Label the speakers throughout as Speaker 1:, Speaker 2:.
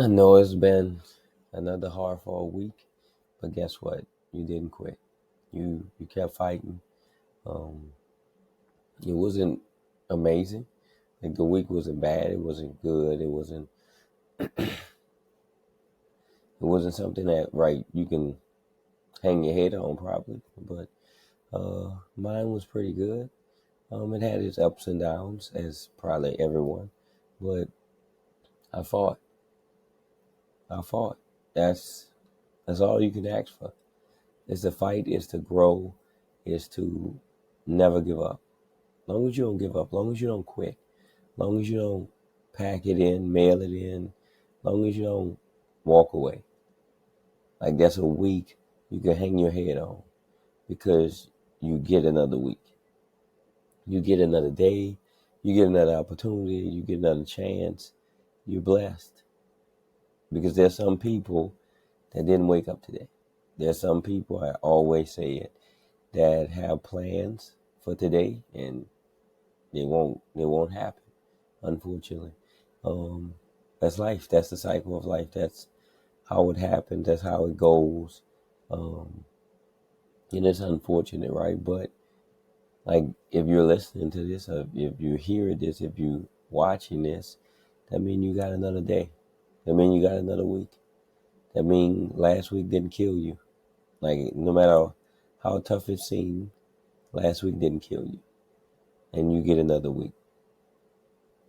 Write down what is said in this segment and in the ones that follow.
Speaker 1: I know it's been another hard fought week, but guess what? You didn't quit. You kept fighting. Um, it wasn't amazing. Like the week wasn't bad. It wasn't good. It wasn't something that right you can hang your head on probably. But mine was pretty good. It had its ups and downs as probably everyone, but I fought. I fought. That's that's all you can ask for. Is to fight, is to grow, is to never give up. Long as you don't give up, long as you don't quit, long as you don't pack it in, mail it in, long as you don't walk away. Like that's a week you can hang your head on because you get another week. You get another day, you get another opportunity, you get another chance. You're blessed because there's some people that didn't wake up today. There's some people, I always say it, that have plans for today and they won't happen, unfortunately. um that's life. That's the cycle of life. That's how it happens. That's how it goes. um and it's unfortunate, right? But like, if you're listening to this, or if you're hearing this, if you're watching this, that means you got another day. That means you got another week. That means last week didn't kill you. Like, no matter how tough it seemed, last week didn't kill you, and you get another week.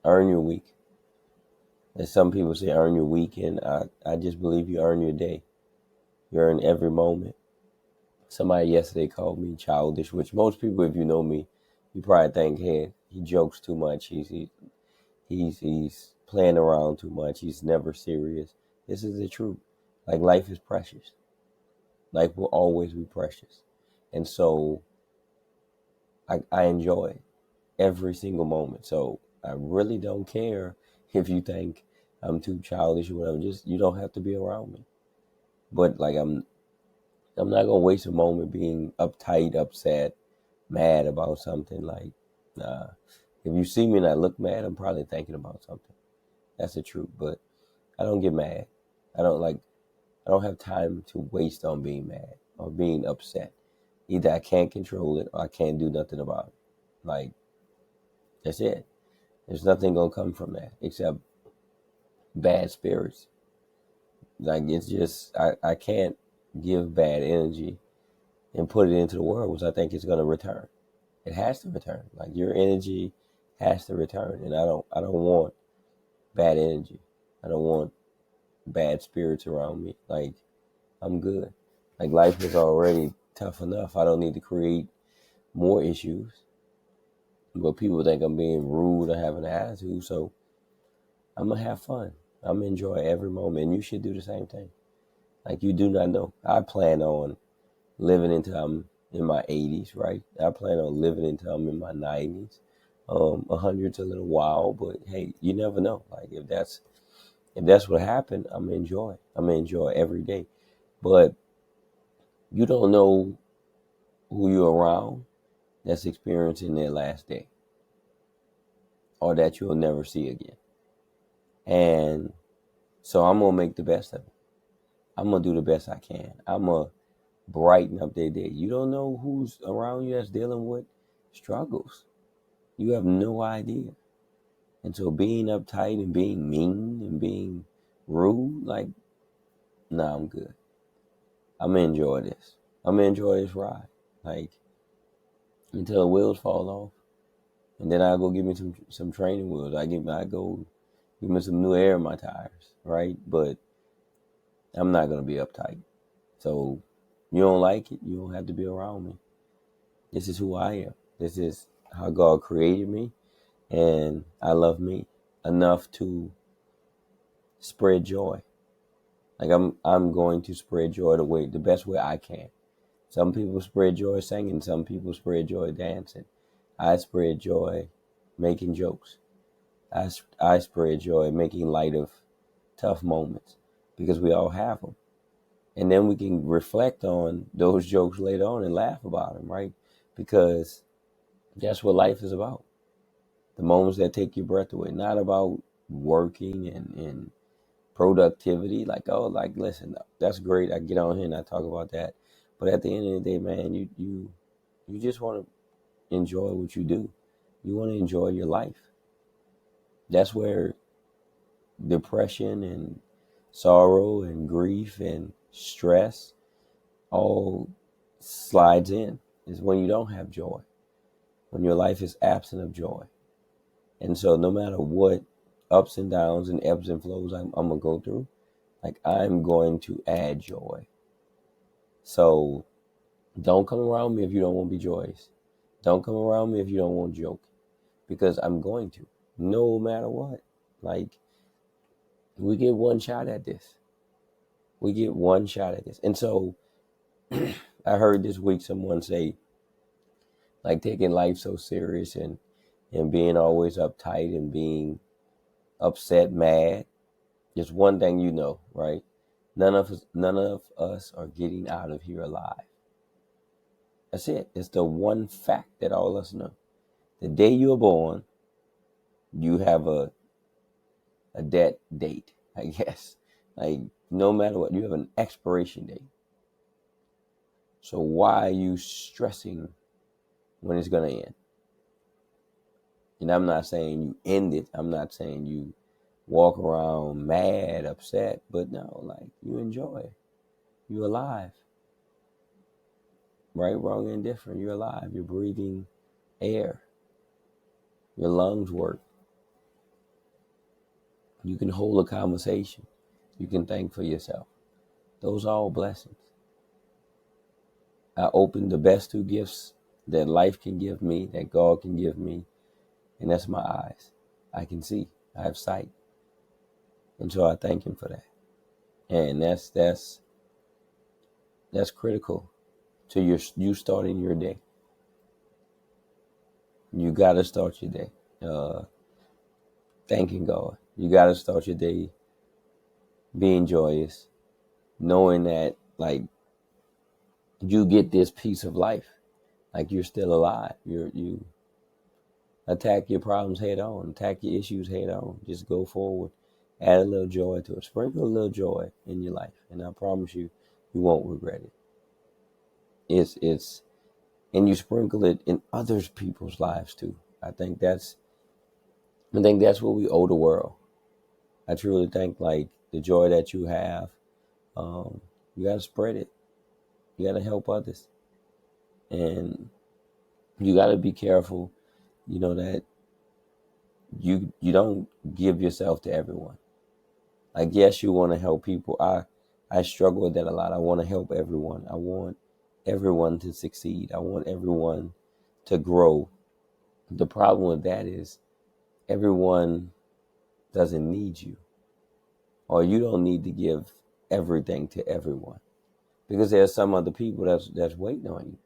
Speaker 1: Earn your week. As some people say, earn your weekend. I just believe you earn your day. You earn every moment. Somebody yesterday called me childish, which most people, if you know me, you probably think, hey, he jokes too much. He's playing around too much. He's never serious. This is the truth. Like, life is precious. Life will always be precious. And so I enjoy every single moment. So I really don't care if you think I'm too childish or whatever. Just, you don't have to be around me. But like, I'm not gonna waste a moment being uptight, upset, mad about something. Like, nah. If you see me and I look mad, I'm probably thinking about something. That's the truth. But I don't get mad. I don't like. I don't have time to waste on being mad or being upset. Either I can't control it or I can't do nothing about it. Like, that's it. There's nothing gonna come from that except bad spirits. Like, it's just, I can't give bad energy and put it into the world, which I think is gonna return. It has to return. Like, your energy has to return. And I don't want bad energy. I don't want bad spirits around me. Like, I'm good. Like, life is already tough enough. I don't need to create more issues. But people think I'm being rude or having an attitude. So I'm gonna have fun. I'm gonna enjoy every moment. And you should do the same thing. Like, you do not know. I plan on living until I'm in my 80s, right? I plan on living until I'm in my 90s. 100's a little wild, but hey, you never know. Like, if that's what happened, I'm gonna enjoy. I'm gonna enjoy every day. But you don't know who you're around that's experiencing their last day, or that you'll never see again. And so I'm gonna make the best of it. I'm gonna do the best I can. I'm gonna brighten up their day. You don't know who's around you that's dealing with struggles. You have no idea. And so being uptight and being mean and being rude, like, nah, I'm good. I'm gonna enjoy this. I'm gonna enjoy this ride. Like, until the wheels fall off. And then I go give me some training wheels. I go give me some new air in my tires, right? But I'm not gonna be uptight. So you don't like it, you don't have to be around me. This is who I am. This is how God created me, and I love me enough to spread joy. Like, I'm going to spread joy the best way I can. Some people spread joy singing, some people spread joy dancing. I spread joy making jokes. I spread joy making light of tough moments because we all have them. And then we can reflect on those jokes later on and laugh about them, right? Because that's what life is about. The moments that take your breath away, not about working and productivity. Like, oh, like, listen, that's great. I get on here and I talk about that. But at the end of the day, man, you just want to enjoy what you do. You want to enjoy your life. That's where depression and sorrow and grief and stress all slides in, is when you don't have joy, when your life is absent of joy. And so no matter what ups and downs and ebbs and flows I'm going to go through, like, I'm going to add joy. So don't come around me if you don't want to be joyous. Don't come around me if you don't want to joke, because I'm going to, no matter what. Like, we get one shot at this. We get one shot at this. And so I heard this week someone say, like, taking life so serious and being always uptight and being upset, mad. Just one thing, right? None of us are getting out of here alive. That's it. It's the one fact that all of us know. The day you're born, you have a debt date, I guess. Like, no matter what, you have an expiration date. So why are you stressing when it's going to end? And I'm not saying you end it. I'm not saying you walk around mad, upset, but no, like, you enjoy. You're alive. Right, wrong, and different. You're alive. You're breathing air. Your lungs work. You can hold a conversation. You can thank for yourself. Those are all blessings. I opened the best two gifts that life can give me, that God can give me, and that's my eyes. I can see. I have sight. And so I thank him for that. And that's critical to you starting your day. You got to start your day thanking God. You got to start your day being joyous, knowing that, like, you get this piece of life, like, you're still alive. You attack your problems head on, attack your issues head on. Just go forward, add a little joy to it, sprinkle a little joy in your life, and I promise you, you won't regret it. It's and you sprinkle it in others people's lives too. I think that's what we owe the world. I truly think, like, the joy that you have, you got to spread it. You got to help others, and you got to be careful, that you don't give yourself to everyone. Like, yes, you want to help people. I struggle with that a lot. I want to help everyone. I want everyone to succeed. I want everyone to grow. The problem with that is everyone doesn't need you, or you don't need to give everything to everyone, because there's some other people that's waiting on you.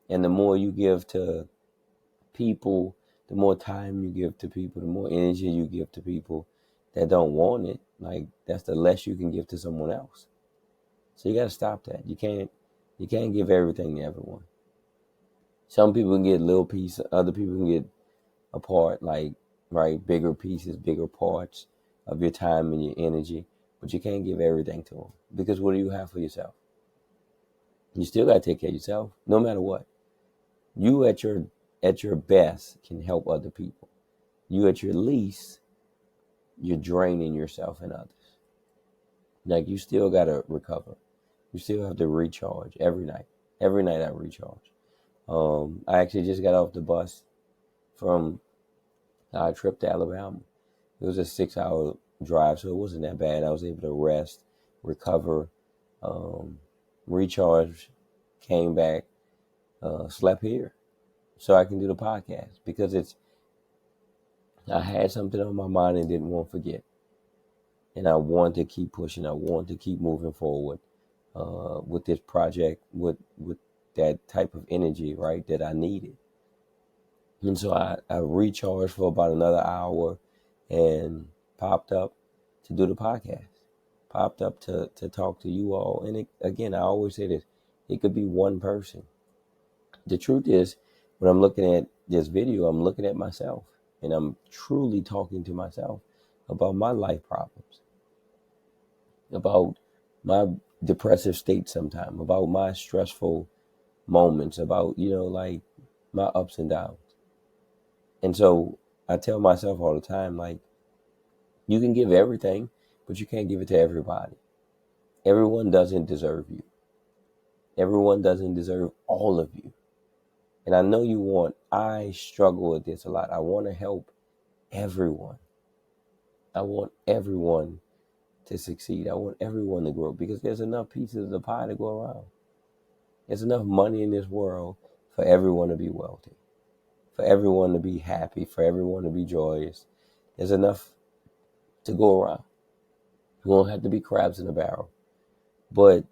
Speaker 1: And the more you give to people, the more time you give to people, the more energy you give to people that don't want it, like, that's the less you can give to someone else. So you got to stop that. You can't give everything to everyone. Some people can get little pieces, other people can get a part, like, right, bigger pieces, bigger parts of your time and your energy, but you can't give everything to them, because what do you have for yourself? You still got to take care of yourself, no matter what. You at your best can help other people. You at your least, you're draining yourself and others. Like, you still got to recover. You still have to recharge every night. Every night I recharge. I actually just got off the bus from our trip to Alabama. It was a 6-hour drive, so it wasn't that bad. I was able to rest, recover, recharge, came back, slept here, so I can do the podcast, because I had something on my mind and didn't want to forget. And I want to keep pushing. I want to keep moving forward with this project, with that type of energy, right, that I needed. And so I recharged for about another hour and popped up to do the podcast, popped up to talk to you all. And again, I always say this, it could be one person. The truth is, when I'm looking at this video, I'm looking at myself, and I'm truly talking to myself about my life problems. about my depressive state sometime, about my stressful moments, about, like my ups and downs. And so I tell myself all the time, like, you can give everything, but you can't give it to everybody. Everyone doesn't deserve you. Everyone doesn't deserve all of you. And I know I struggle with this a lot. I want to help everyone. I want everyone to succeed. I want everyone to grow because there's enough pieces of the pie to go around. There's enough money in this world for everyone to be wealthy, for everyone to be happy, for everyone to be joyous. There's enough to go around. You won't have to be crabs in a barrel. But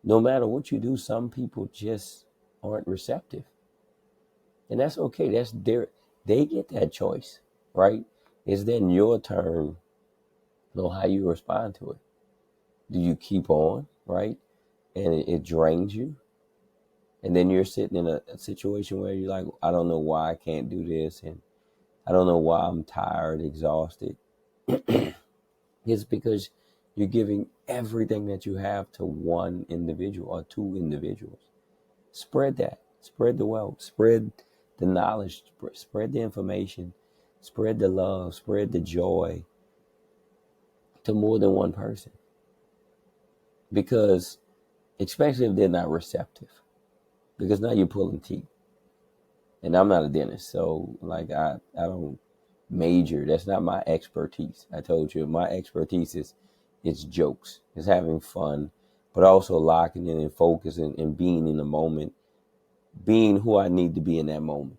Speaker 1: no matter what you do, some people just aren't receptive. And that's okay. They get that choice, right? It's then your turn on how you respond to it. Do you keep on, right? And it drains you. And then you're sitting in a situation where you're like, I don't know why I can't do this. And I don't know why I'm tired, exhausted. It's because you're giving everything that you have to one individual or two individuals. Spread that. Spread the wealth. Spread the knowledge. Spread the information. Spread the love. Spread the joy to more than one person. Because, especially if they're not receptive, because now you're pulling teeth. And I'm not a dentist, so like I don't major. That's not my expertise. I told you my expertise is it's jokes. It's having fun, but also locking in and focusing and being in the moment, being who I need to be in that moment.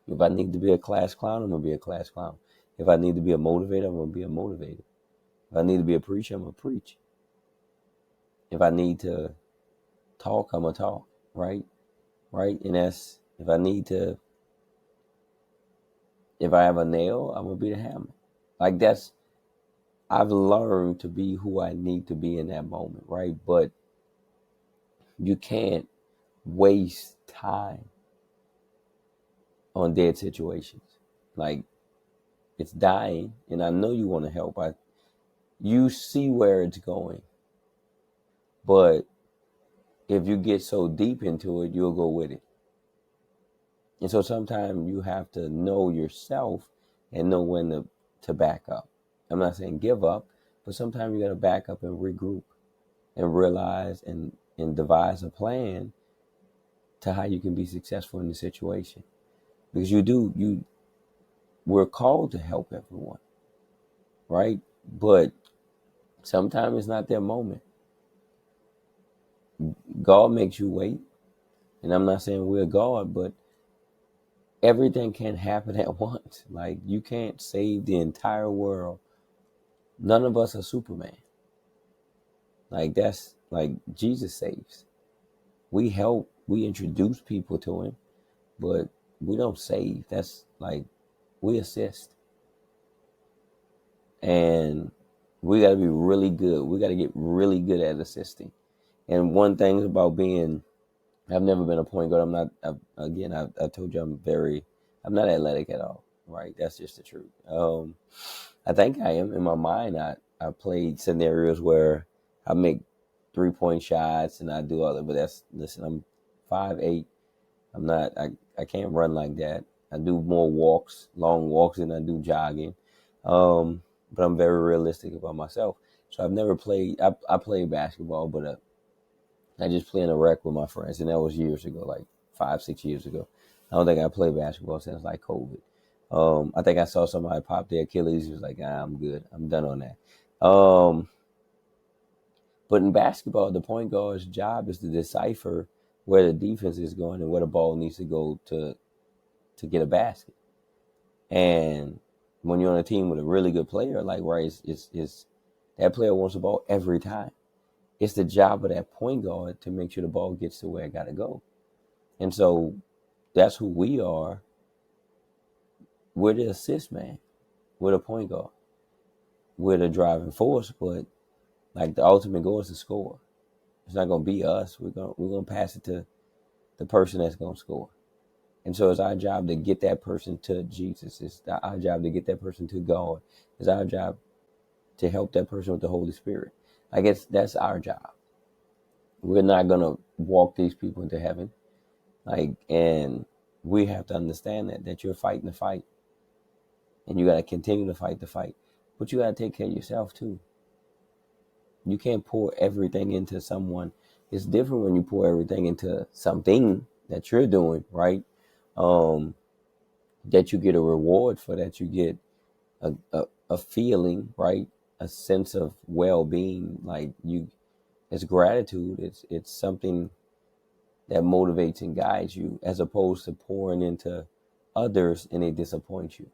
Speaker 1: If I need to be a class clown, I'm gonna be a class clown. If I need to be a motivator, I'm gonna be a motivator. If I need to be a preacher, I'm gonna preach. If I need to talk, I'm gonna talk. Right? Right? And that's if I have a nail, I'm gonna be the hammer. Like I've learned to be who I need to be in that moment, right? But you can't waste time on dead situations. Like it's dying, and I know you want to help. You see where it's going, but if you get so deep into it, you'll go with it. And so sometimes you have to know yourself and know when to back up. I'm not saying give up, but sometimes you got to back up and regroup and realize and devise a plan to how you can be successful in the situation. Because we're called to help everyone, right? But sometimes it's not their moment. God makes you wait. And I'm not saying we're God, but everything can't happen at once. Like you can't save the entire world. None of us are Superman. Like that's like Jesus saves. We help, we introduce people to him, but we don't save. That's like we assist. And we got to be really good. We got to get really good at assisting. And one thing about I've never been a point guard. I'm not, I told you I'm not athletic at all, right? That's just the truth. I think I am in my mind. I played scenarios where I make 3-point shots and I do other, but listen, I'm 5'8". I can't run like that. I do more walks, long walks than I do jogging. But I'm very realistic about myself. So I've never played, I played basketball, but I just played in a rec with my friends, and that was years ago, like 5, 6 years ago. I don't think I played basketball since like COVID. I think I saw somebody pop their Achilles. He was like, I'm good. I'm done on that. But in basketball, the point guard's job is to decipher where the defense is going and where the ball needs to go to get a basket. And when you're on a team with a really good player, like right, it's that player wants the ball every time. It's the job of that point guard to make sure the ball gets to where it got to go. And so that's who we are. We're the assist man. We're the point guard. We're the driving force, but like the ultimate goal is to score. It's not gonna be us. We're gonna pass it to the person that's gonna score. And so it's our job to get that person to Jesus. It's our job to get that person to God. It's our job to help that person with the Holy Spirit. I guess that's our job. We're not gonna walk these people into heaven. And we have to understand that you're fighting the fight, and you got to continue to fight the fight. But you got to take care of yourself too. You can't pour everything into someone. It's different when you pour everything into something that you're doing, right? That you get a reward for, that you get a feeling, right? A sense of well-being. It's gratitude. It's something that motivates and guides you, as opposed to pouring into others and they disappoint you.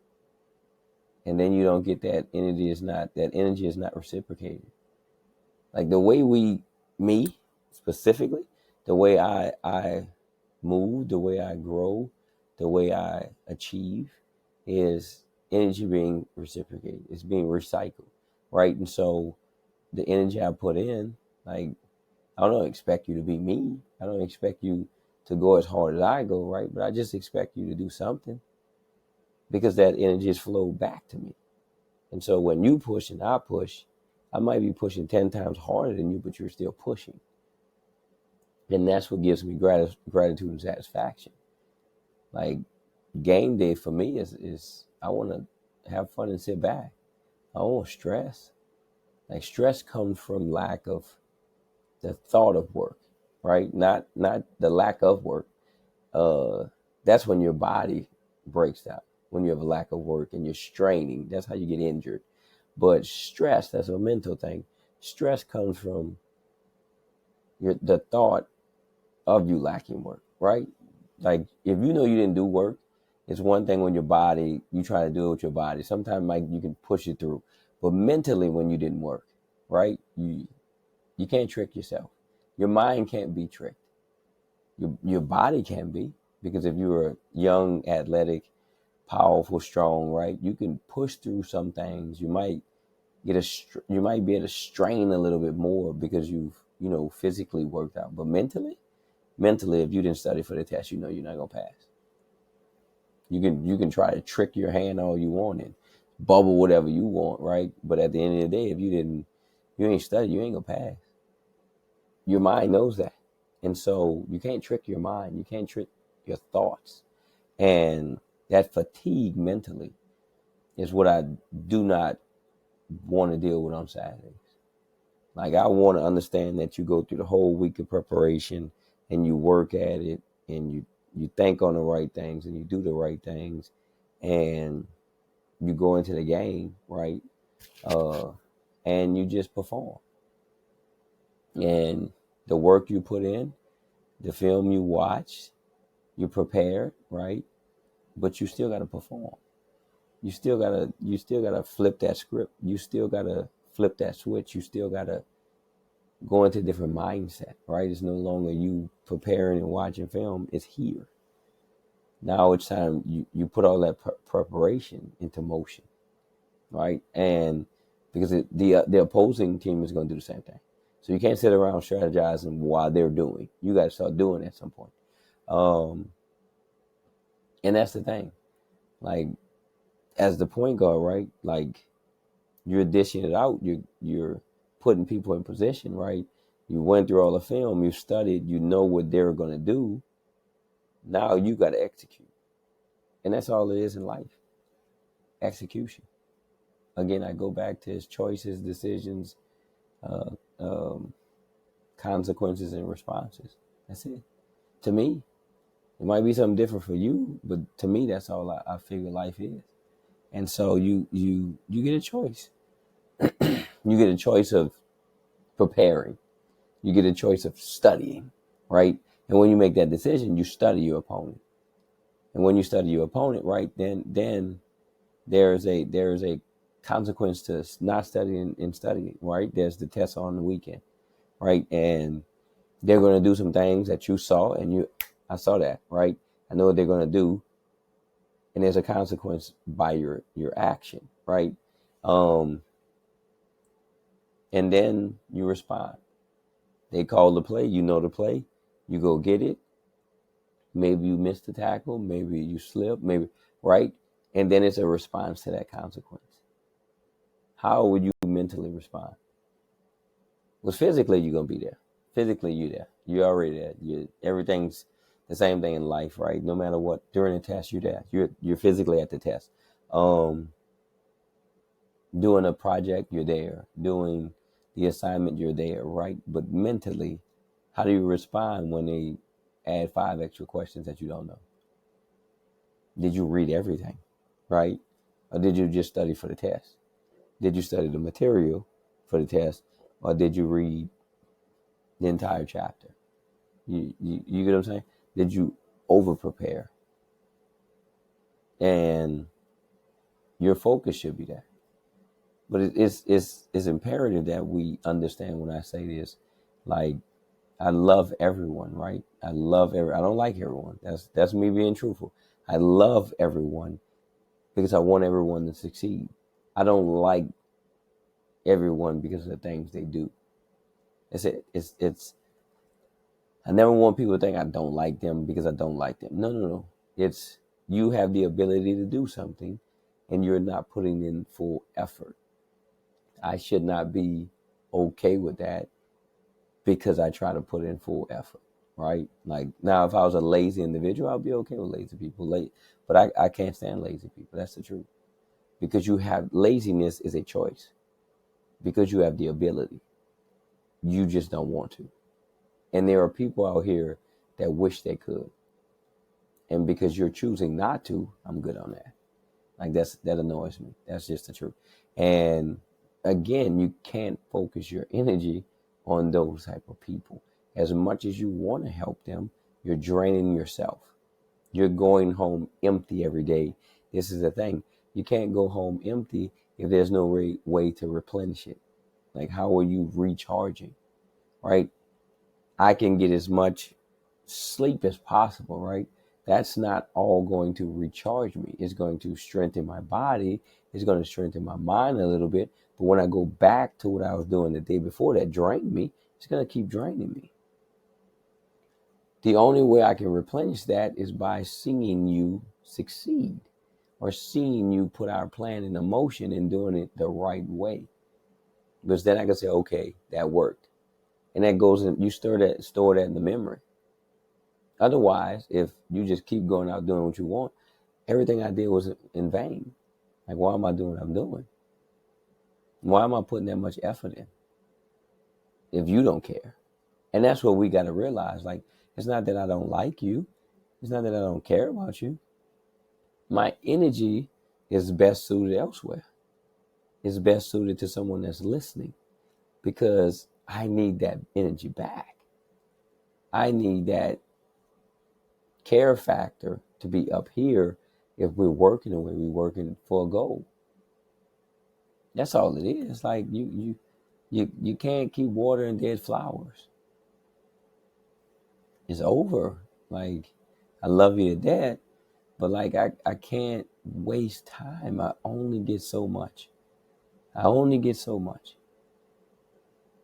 Speaker 1: And then you don't get that energy is not reciprocated. Like me specifically, the way I move, the way I grow, the way I achieve is energy being reciprocated. It's being recycled, right? And so the energy I put in, like, I don't expect you to be me. I don't expect you to go as hard as I go, right? But I just expect you to do something, because that energy is flowed back to me. And so when you push and I push, I might be pushing 10 times harder than you, but you're still pushing. And that's what gives me gratitude and satisfaction. Like, game day for me is I want to have fun and sit back. I don't want stress. Like, stress comes from lack of the thought of work, right? Not the lack of work. That's when your body breaks down. When you have a lack of work and you're straining, that's how you get injured. But stress, that's a mental thing. Stress comes from the thought of you lacking work, right? Like, if you know you didn't do work, it's one thing when your body, you try to do it with your body. Sometimes you can push it through. But mentally, when you didn't work, right? You can't trick yourself. Your mind can't be tricked. Your body can be, because if you're young, athletic, powerful, strong, right, you can push through some things. You might you might be able to strain a little bit more because you've physically worked out. But mentally, if you didn't study for the test, you're not gonna pass. You can try to trick your hand all you want and bubble whatever you want, right? But at the end of the day, if you ain't study, you ain't gonna pass. Your mind knows that. And so you can't trick your mind. You can't trick your thoughts. And that fatigue mentally is what I do not want to deal with on Saturdays. Like, I want to understand that you go through the whole week of preparation and you work at it and you think on the right things and you do the right things and you go into the game, right? And you just perform. And the work you put in, the film you watch, you prepare, right? But you still got to perform. You still gotta flip that script. You still gotta flip that switch. You still gotta go into a different mindset, right? It's no longer you preparing and watching film. It's here. Now it's time you put all that preparation into motion, right? And because the opposing team is going to do the same thing. So you can't sit around strategizing while they're doing. You got to start doing at some point. And that's the thing. Like, as the point guard, right? Like, you're dishing it out. You're putting people in position, right? You went through all the film. You studied. You know what they're going to do. Now you got to execute. And that's all it is in life. Execution. Again, I go back to his choices, decisions, uh, um, consequences, and responses. That's it. To me, it might be something different for you, but to me, that's all I figure life is. And so you get a choice. You get a choice of preparing. You get a choice of studying, right? And when you make that decision, you study your opponent. And when you study your opponent, right, then there's a consequence to not studying and studying, right? There's the test on the weekend, right? And they're going to do some things that you saw, and I saw that, right? I know what they're going to do, and there's a consequence by your action, right? Um, and then you respond. They call the play, you know the play, you go get it. Maybe you missed the tackle, maybe you slip, maybe, right? And then it's a response to that consequence. How would you mentally respond? Well, physically, you're going to be there. Physically, you're there. You're already there. Everything's the same thing in life, right? No matter what, during the test, you're there. You're physically at the test. Um, Doing a project, you're there. Doing the assignment, you're there, right? But mentally, how do you respond when they add 5 extra questions that you don't know? Did you read everything, right? Or did you just study for the test? Did you study the material for the test, or did you read the entire chapter? You get what I'm saying? Did you over prepare? And your focus should be there. But it's imperative that we understand when I say this. Like, I love everyone, right? I don't like everyone. That's me being truthful. I love everyone because I want everyone to succeed. I don't like everyone because of the things they do. It's I never want people to think I don't like them because I don't like them. No. It's you have the ability to do something and you're not putting in full effort. I should not be okay with that because I try to put in full effort, right? Like, now, if I was a lazy individual, I'd be okay with lazy people. But I can't stand lazy people. That's the truth. Because laziness is a choice. Because you have the ability. You just don't want to. And there are people out here that wish they could. And because you're choosing not to, I'm good on that. Like, that annoys me. That's just the truth. And again, you can't focus your energy on those type of people. As much as you want to help them, you're draining yourself. You're going home empty every day. This is the thing. You can't go home empty if there's no way to replenish it. Like, how are you recharging, right? I can get as much sleep as possible, right? That's not all going to recharge me. It's going to strengthen my body. It's going to strengthen my mind a little bit. But when I go back to what I was doing the day before that drained me, it's going to keep draining me. The only way I can replenish that is by seeing you succeed or seeing you put our plan into motion and doing it the right way. Because then I can say, okay, that worked. And that goes in, you store that in the memory. Otherwise, if you just keep going out doing what you want, everything I did was in vain. Like, why am I doing what I'm doing? Why am I putting that much effort in if you don't care? And that's what we got to realize. Like, it's not that I don't like you. It's not that I don't care about you. My energy is best suited elsewhere. It's best suited to someone that's listening because I need that energy back. I need that care factor to be up here if we're working the way we're working for a goal. That's all it is. Like, you can't keep watering dead flowers. It's over. Like, I love you to death, but like I can't waste time. I only get so much.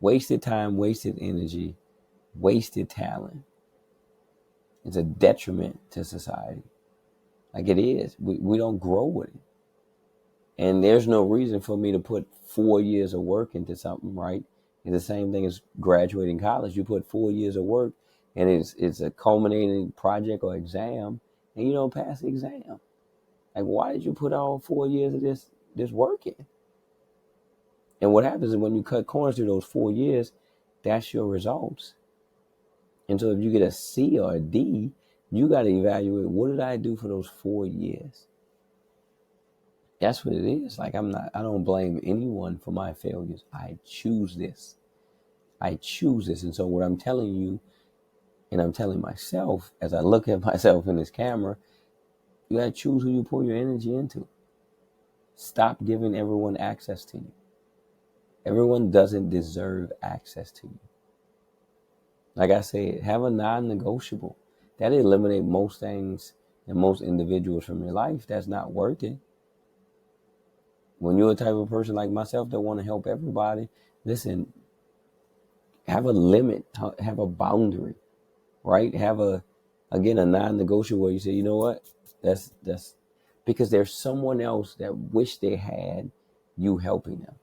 Speaker 1: Wasted time, wasted energy, wasted talent. It's a detriment to society. Like, it is. We don't grow with it. And there's no reason for me to put 4 years of work into something, right? It's the same thing as graduating college. You put 4 years of work and it's a culminating project or exam and you don't pass the exam. Like, why did you put all 4 years of this work in? And what happens is when you cut corners through those 4 years, that's your results. And so if you get a C or a D, you got to evaluate, what did I do for those 4 years? That's what it is. Like, I don't blame anyone for my failures. I choose this. And so what I'm telling you, and I'm telling myself, as I look at myself in this camera, you got to choose who you pour your energy into. Stop giving everyone access to you. Everyone doesn't deserve access to you. Like I said, have a non-negotiable. That'll eliminate most things and most individuals from your life that's not worth it. When you're a type of person like myself that want to help everybody, listen, have a limit, have a boundary, right? Have a non-negotiable where you say, you know what? That's because there's someone else that wish they had you helping them.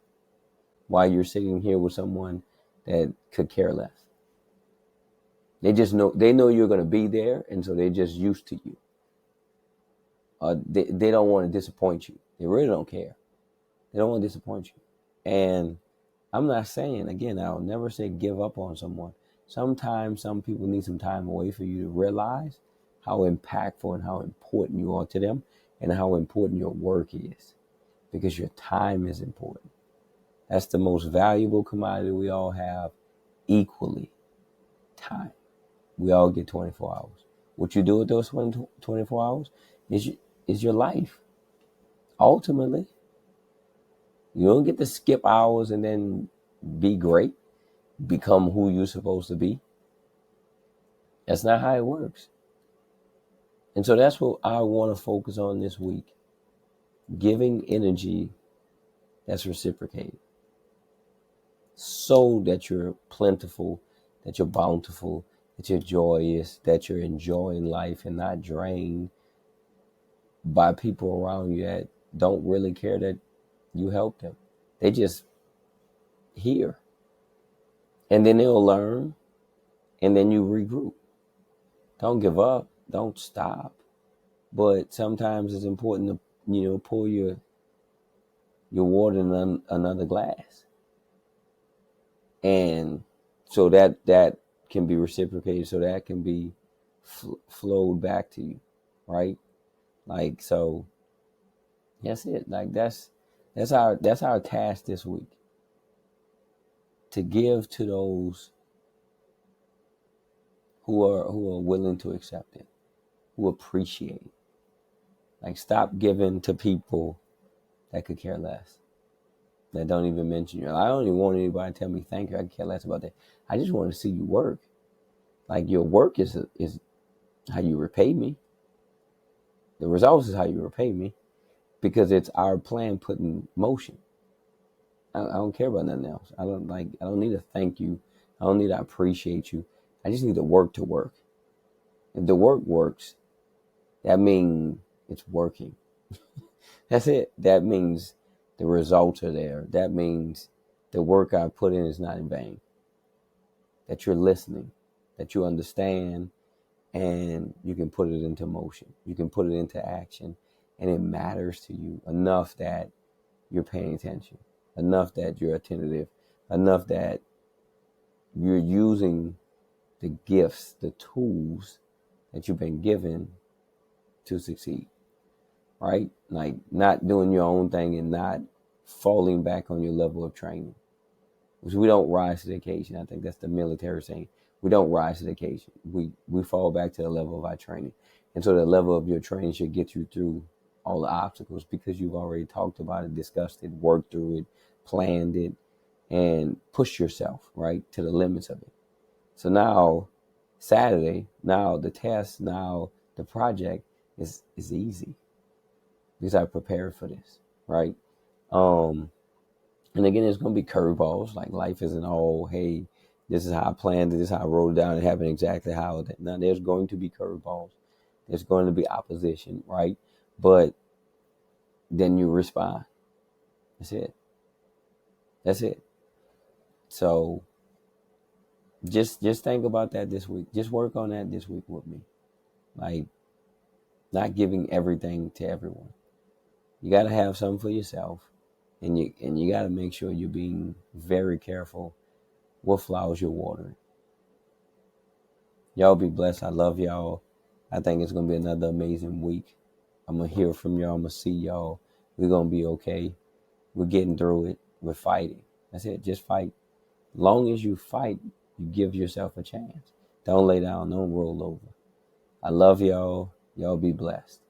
Speaker 1: while you're sitting here with someone that could care less. They know you're going to be there, and so they're just used to you. They don't want to disappoint you. They really don't care. They don't want to disappoint you. And I'm not saying, again, I'll never say give up on someone. Sometimes some people need some time away for you to realize how impactful and how important you are to them and how important your work is, because your time is important. That's the most valuable commodity we all have equally, time. We all get 24 hours. What you do with those 24 hours is your life. Ultimately, you don't get to skip hours and then be great, become who you're supposed to be. That's not how it works. And so that's what I want to focus on this week. Giving energy that's reciprocated, so that you're plentiful, that you're bountiful, that you're joyous, that you're enjoying life and not drained by people around you that don't really care that you help them. They just here. And then they'll learn, and then you regroup. Don't give up. Don't stop. But sometimes it's important to, pour your water in another glass. And so that can be reciprocated, so that can be flowed back to you, right? Like, so that's it. Like, that's our task this week, to give to those who are willing to accept it, who appreciate it. Like, stop giving to people that could care less, that don't even mention you. I don't even want anybody to tell me thank you. I care less about that. I just want to see you work. Like, your work is how you repay me. The results is how you repay me, because it's our plan put in motion. I don't care about nothing else. I don't need to thank you. I don't need to appreciate you. I just need the work to work. If the work works, that means it's working. That's it. That means the results are there. That means the work I put in is not in vain. That you're listening, that you understand, and you can put it into motion. You can put it into action, and it matters to you enough that you're paying attention, enough that you're attentive, enough that you're using the gifts, the tools that you've been given to succeed, right? Like, not doing your own thing and not falling back on your level of training. Because we don't rise to the occasion. I think that's the military saying. We don't rise to the occasion. We fall back to the level of our training. And so the level of your training should get you through all the obstacles, because you've already talked about it, discussed it, worked through it, planned it, and pushed yourself, right, to the limits of it. So now, Saturday, now the test, now the project is easy, because I prepared for this, right? And again, there's going to be curveballs. Like, life isn't all, hey, this is how I planned it, this is how I wrote it down, it happened exactly how it. Now, there's going to be curveballs. There's going to be opposition, right? But then you respond. That's it. That's it. So just think about that this week. Just work on that this week with me. Like, not giving everything to everyone. You got to have something for yourself, and you got to make sure you're being very careful what flowers you're watering. Y'all be blessed. I love y'all. I think it's going to be another amazing week. I'm going to hear from y'all. I'm going to see y'all. We're going to be okay. We're getting through it. We're fighting. That's it. Just fight. Long as you fight, you give yourself a chance. Don't lay down. Don't roll over. I love y'all. Y'all be blessed.